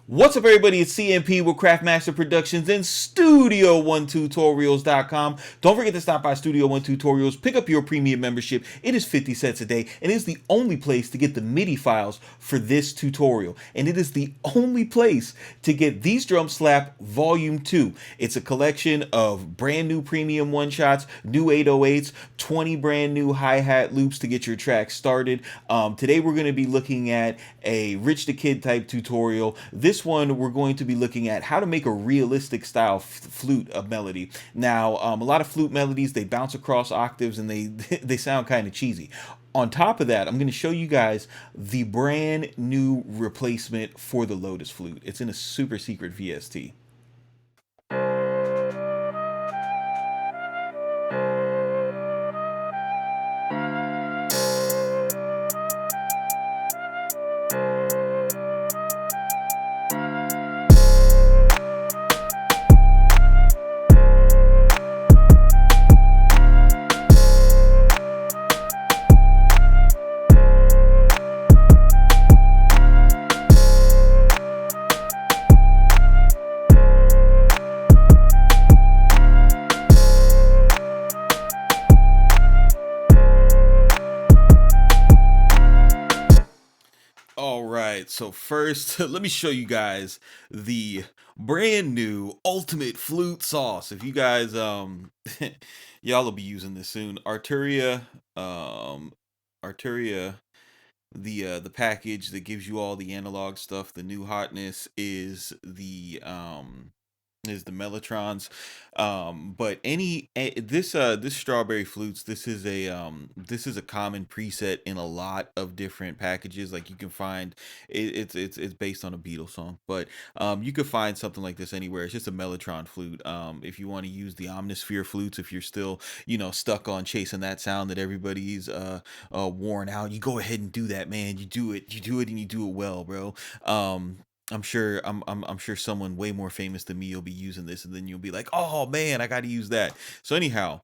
What's up, everybody? It's CMP with Craftmaster Productions and Studio One Tutorials.com. Don't forget to stop by Studio One Tutorials, pick up your premium membership. It is 50 cents a day, and it is the only place to get the MIDI files for this tutorial. And it is the only place to get These Drum Slap Volume 2. It's a collection of brand new premium one shots, new 808s, 20 brand new hi-hat loops to get your track started. Today, we're going to be looking at a Rich the Kid type tutorial. This one, we're going to be looking at how to make a realistic style flute melody. Now, a lot of flute melodies, they bounce across octaves and they they sound kind of cheesy. On top of that, I'm going to show you guys the brand new replacement for the Lotus flute. It's in a super secret VST. All right, so first, let me show you guys the brand new ultimate flute sauce. If you guys y'all will be using this soon. Arturia, the package that gives you all the analog stuff. The new hotness is the Mellotrons. But this strawberry flutes, this is a common preset in a lot of different packages. Like you can find it's based on a Beatles song, but you could find something like this anywhere. It's just a Mellotron flute. If you want to use the Omnisphere flutes, if you're still stuck on chasing that sound that everybody's worn out, you go ahead and do that, man. You do it, and you do it well, bro. I'm sure someone way more famous than me will be using this, and then you'll be like, oh man, I got to use that. So anyhow,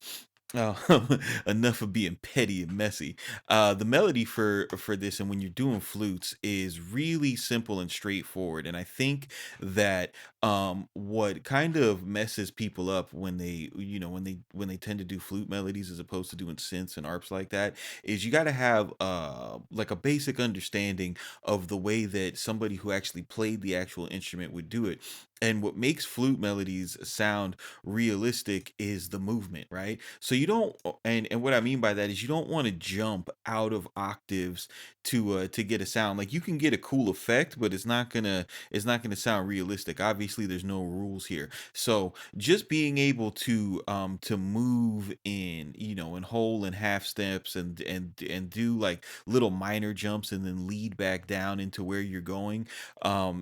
uh, enough of being petty and messy. The melody for this, and when you're doing flutes, is really simple and straightforward. And I think that what kind of messes people up when they when they tend to do flute melodies as opposed to doing synths and arps like that is you got to have like a basic understanding of the way that somebody who actually played the actual instrument would do it. And what makes flute melodies sound realistic is the movement, right? So you don't, and what I mean by that is you don't want to jump out of octaves to get a sound. Like you can get a cool effect, but it's not gonna sound realistic. Obviously, there's no rules here. So just being able to move in whole and half steps and do like little minor jumps and then lead back down into where you're going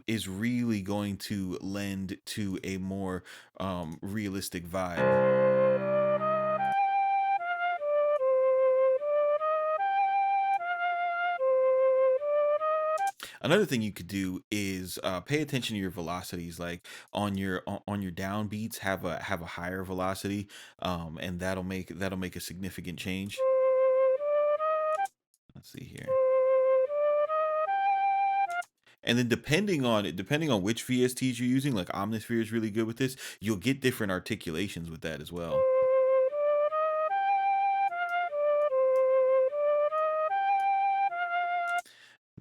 is really going to lend to a more realistic vibe. Another thing you could do is pay attention to your velocities. Like on your down beats, have a higher velocity, and that'll make a significant change. Let's see here. And then depending on which VSTs you're using, like Omnisphere is really good with this. You'll get different articulations with that as well.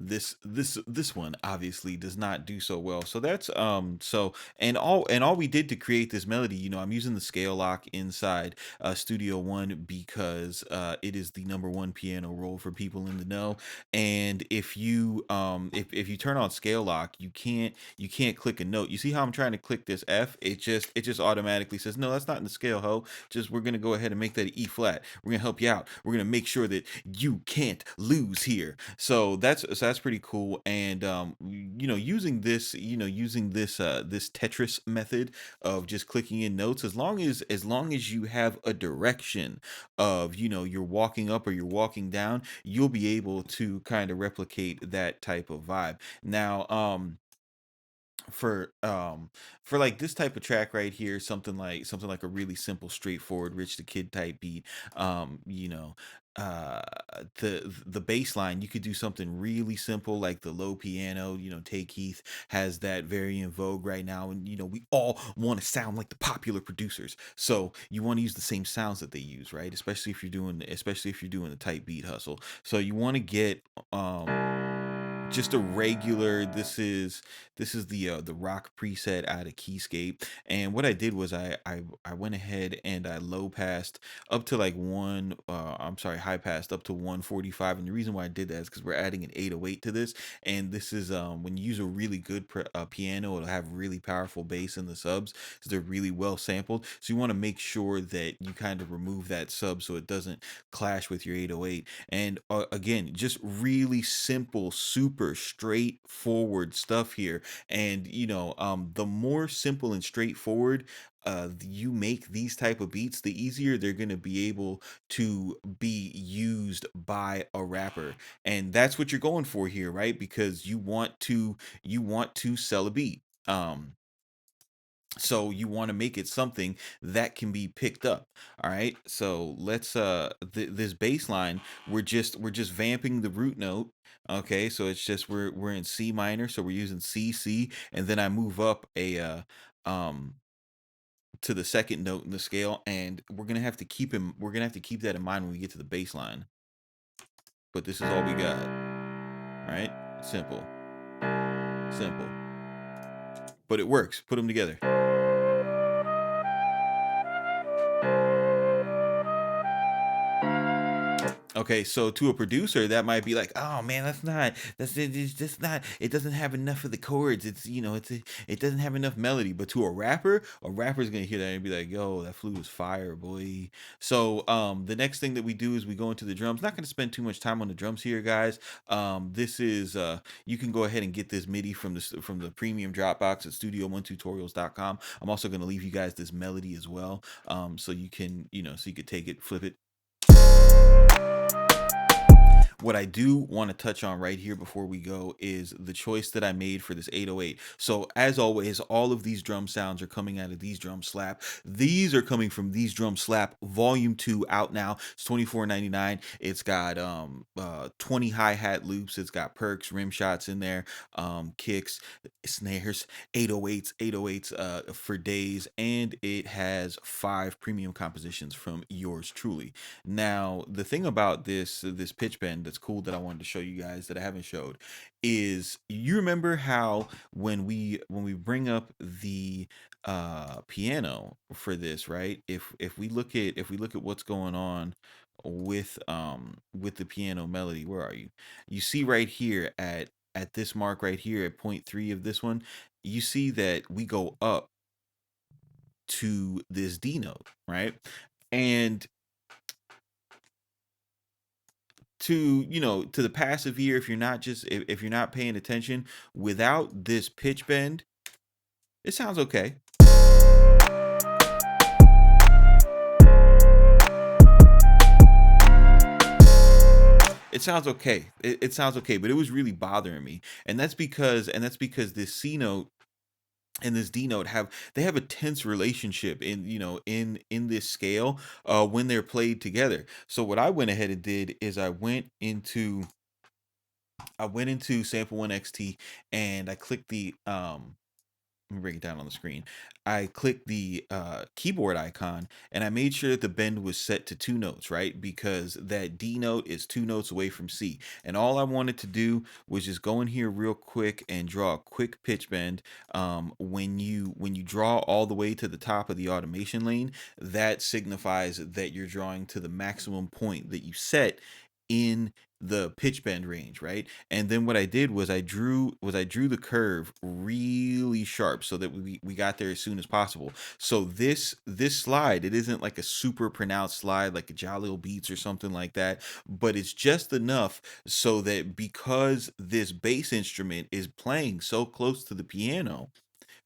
This one obviously does not do so well. So that's and all we did to create this melody, I'm using the scale lock inside Studio One because it is the number one piano roll for people in the know. And if you turn on scale lock, you can't click a note. You see how I'm trying to click this F? It just automatically says no, that's not in the scale, ho. Just we're gonna go ahead and make that an E flat. We're gonna help you out. We're gonna make sure that you can't lose here. So that's pretty cool. And using this Tetris method of just clicking in notes, as long as you have a direction of you're walking up or you're walking down, you'll be able to kind of replicate that type of vibe. Now, for like this type of track right here, something like a really simple straightforward Rich the Kid type beat, um you know uh the bass line, you could do something really simple like the low piano. Tay Keith has that very in vogue right now, and we all want to sound like the popular producers, so you want to use the same sounds that they use, right? Especially if you're doing the tight beat hustle. So you want to get just a regular. This is the rock preset out of Keyscape. And what I did was I went ahead and I low passed up to like one I'm sorry, high passed up to 145. And the reason why I did that is because we're adding an 808 to this. And this is when you use a really good piano, it'll have really powerful bass in the subs, so they're really well sampled. So you want to make sure that you kind of remove that sub so it doesn't clash with your 808. And again, just really simple, super straightforward stuff here. And the more simple and straightforward you make these type of beats, the easier they're going to be able to be used by a rapper. And that's what you're going for here, right? Because you want to sell a beat. So you want to make it something that can be picked up. All right, so let's this bass line, we're just vamping the root note. Okay, so it's just we're in C minor, so we're using C, and then I move up a um to the second note in the scale, and we're gonna have to keep that in mind when we get to the bass line. But this is all we got. All right, simple, simple, but it works. Put them together. Okay, so to a producer, that might be like, "Oh man, that's it. It's just not. It doesn't have enough of the chords. It doesn't have enough melody." But to a rapper's gonna hear that and be like, "Yo, that flute is fire, boy." So, the next thing that we do is we go into the drums. Not gonna spend too much time on the drums here, guys. This is you can go ahead and get this MIDI from the premium Dropbox at studio1tutorials.com. I'm also gonna leave you guys this melody as well, so you could take it, flip it. What I do want to touch on right here before we go is the choice that I made for this 808. So as always, all of these drum sounds are coming out of These Drum Slap. These are coming from These Drum Slap Volume 2, out now. It's $24.99. It's got 20 hi-hat loops. It's got perks, rim shots in there, kicks, snares, 808s for days, and it has 5 premium compositions from yours truly. Now, the thing about this pitch bend that's cool that I wanted to show you guys that I haven't showed is, you remember how when we bring up the piano for this, right? If we look at what's going on with the piano melody, where are you? You see right here at this mark right here at point 3 of this one, you see that we go up to this D note, right? And to the passive ear, if you're not paying attention, without this pitch bend, it sounds okay. It sounds okay. It sounds okay, but it was really bothering me. And that's because this C note and this D note have a tense relationship in this scale when they're played together. So what I went ahead and did is I went into Sample One XT, and I clicked the let me break it down on the screen. I clicked the keyboard icon, and I made sure that the bend was set to 2 notes, right? Because that D note is 2 notes away from C. And all I wanted to do was just go in here real quick and draw a quick pitch bend. When you draw all the way to the top of the automation lane, that signifies that you're drawing to the maximum point that you set in the pitch bend range, right? And then what I did was I drew the curve really sharp so that we got there as soon as possible. So this slide, it isn't like a super pronounced slide like a Jalil Beats or something like that, but it's just enough so that because this bass instrument is playing so close to the piano,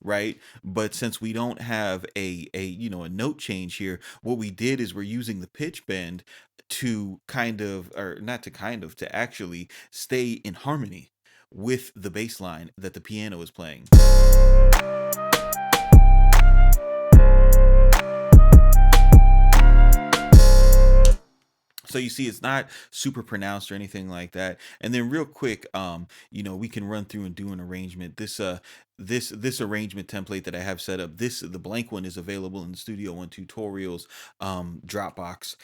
right? But since we don't have a note change here, what we did is we're using the pitch bend to kind of, or not to kind of, to actually stay in harmony with the bass line that the piano is playing. So you see, it's not super pronounced or anything like that. And then real quick, we can run through and do an arrangement. This arrangement template that I have set up, the blank one is available in the Studio One tutorials Dropbox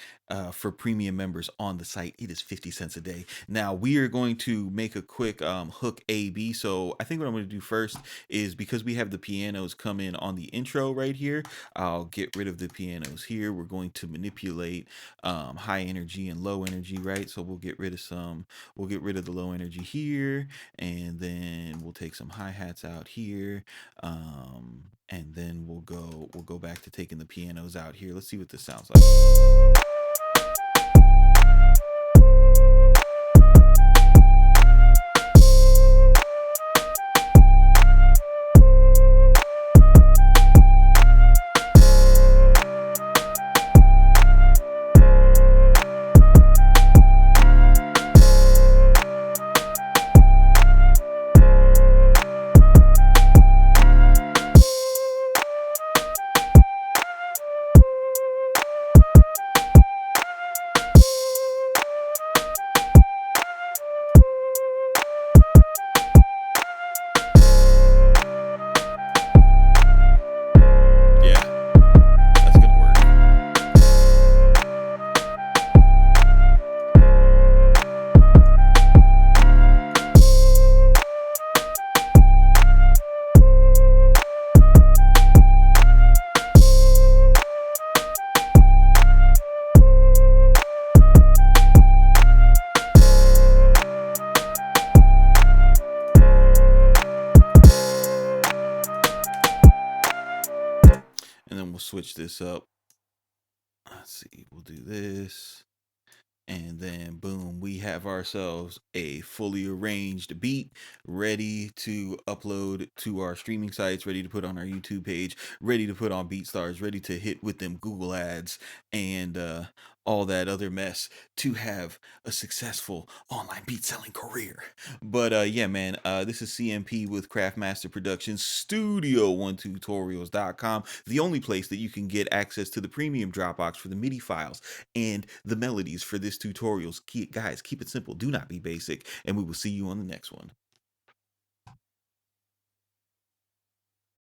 for premium members on the site. It is 50 cents a day. Now we are going to make a quick hook A/B. So I think what I'm going to do first is, because we have the pianos come in on the intro right here, I'll get rid of the pianos here. We're going to manipulate high energy and low energy, right? So we'll get rid of the low energy here, and then we'll take some hi-hats out here, and then we'll go back to taking the pianos out here. Let's see what this sounds like. Yeah, that's gonna work. And then we'll switch this up. Let's see, we'll do this. And then boom, we have ourselves a fully arranged beat ready to upload to our streaming sites, ready to put on our YouTube page, ready to put on BeatStars, ready to hit with them Google ads and all that other mess to have a successful online beat selling career. But yeah, man, this is CMP with Craftmaster Productions, Studio One Tutorials.com, the only place that you can get access to the premium Dropbox for the MIDI files and the melodies for this tutorials. Guys, keep it simple. Do not be basic. And we will see you on the next one.